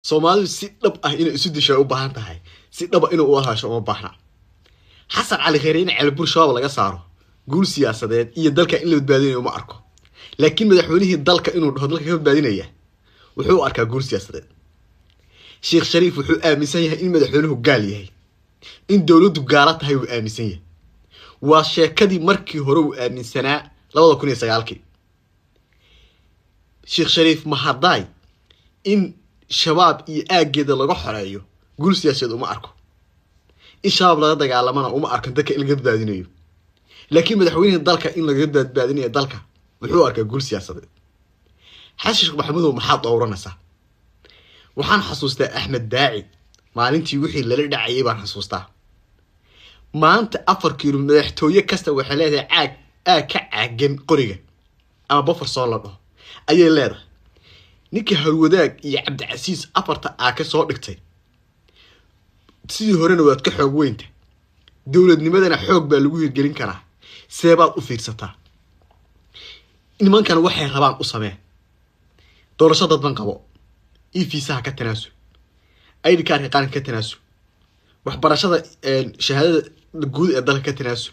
Soomaalidu si dhab ah inay isu disho u baahan tahay si dhab ah inuu u haasho uma baahna Xasan Cali Khayre in Ceelbuur Shabaab laga saaro guul siyaasadeed iyo dalka in la badbaadinayo uma arko laakiin madaxweynihii dalka inuu dhaho dalka ka badbaadinaya wuxuu u arkaa guul siyaasadeed Sheekh Shariif wuxuu aaminsan yahay in madaxweynuhu gaal yahay in dawladdu gaala tahay uu aaminsan yahay waa sheekadii markii hore uu aaminsanaa 2009 Sheekh Shariif ma haday in shabaab iyo aageeda laga xoreeyo guul siyaasadeed uma arko in shabaab laga dagaalamana uma arko dadka in laga badbaadinayo laakiin madaxweynaha dalka in laga badbaadinayo dalka wuxuu arkaa guul siyaasadeed Xasan Sheekh Maxamuud maxaa dooranaysa waxaan xasuustaa Axmed Daaci maalintii wixii la dhacayay baan xasuustaa maanta 4 kiilo madaxtooye kasta waxay leedahay aag ka caagan qoriga ama buffer soo la dhaho ayay leedahay ninka Harwadaag iyo Cabdicasiis afarta ka soo dhigtay sidii horena waad ka xoog weynta dawladnimadana xoog baa lagu hirgelin karaa seebaad u fiirsataa nimankan waxay rabaan u samee doorashada dadban qabo fiisaha ka tanaasul ID card qaan ka tanaasul waxbarashada shahaadada guud ee dalka ka tanaasul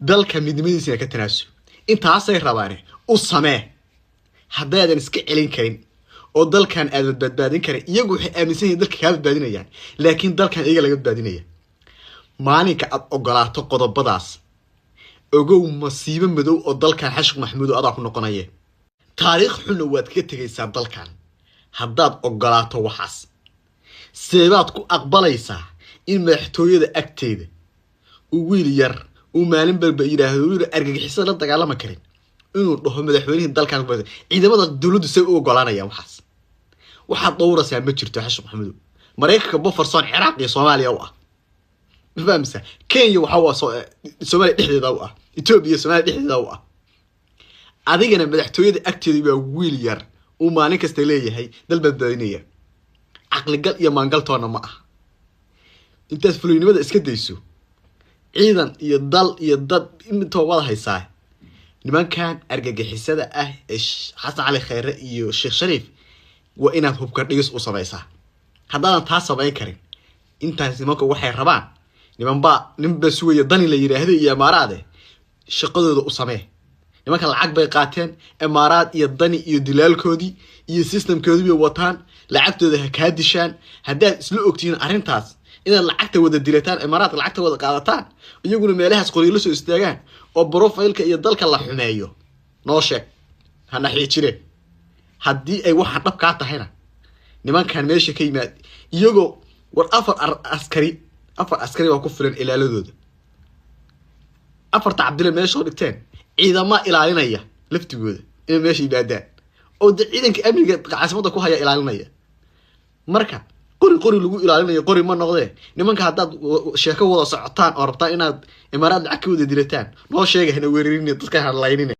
dalka midnimadiisa ka tanaasul intaasay rabaan u samee haddaadan iska celin karin oo dalkan aad badbaadin karin iyagu waxay aaminsan yihiin dalka ka badbaadinayaan laakiin dalkan iyaga laga badbaadinaya maalinka aad ogolaato qodobadaas ogow masiibo madow oo dalkan Xasan Maxamuud adaa ku noqonaya taariikh xun waad ka tagaysaa dalkan haddaad ogolaato waxaas seebaad ku aqbalaysaa in madaxtooyada agteeda uu wiil yar uu maalin balba yiraahdo wiil argagixisada la dagaalama karin inuu dhaho madaxweynaha dalkan ciidamada dawladdu say u ogolaanayaan waxaad dowraysaa ma jirto Xasan Maxamuud Mareykanka bufferson Ciraaq iyo Soomaaliya u ah fahamsa Kenya waxa Soomaaliya dhexdeeda u ah Ethiopia Soomaaliya dhexdeeda u ah adigana madaxtooyada agteeda waa wiil yar uu maalin kasta leeyahay dal badbaadinaya aqli gal iyo maangal toona ma ah intaas fulinimada iska dayso ciidan iyo dal iyo dad intoo wada haysaa nimankan argagixisada ah Xasan Cali Khayre iyo Sheekh Shariif waa inaad hubka dhigis u samaysaa haddaan taas samayn karin intaas nimanku waxay rabaan ninba suuya dani la yiraahdo iyo Imaaraade shaqadooda u samee nimanka lacag bay qaateen Imaaraad iyo dani iyo dilaalkoodii iyo systemkoodii bay wataan lacagtooda ha ka dishaan haddaad isla ogtiin arintaas inaad lacagta wada dilataan Imaaraad lacagta wada qaadataan iyaguna meelahaas qoriilo soo istaagaan oo profile-ka iyo dalka la xumeeyo noo sheeg hana xiijire haddii ay waxa dhab ka tahayna nimankan meesha ka yimaad iyagoo war afar askari waa ku filan ilaaladooda afarta Cabdile meesha dhigteen ciidama ilaalinaya laftigooda in meesha yimaadaan oo ciidanka amniga caasimada ku haya ilaalinaya marka qori lagu ilaalinayo qori ma noqdee nimanka haddaad sheeko wada socotaan oo rabtaan inaad Imaaraad lacag ka wada dilataan noo sheegay hana weerarin dadka hadlaynina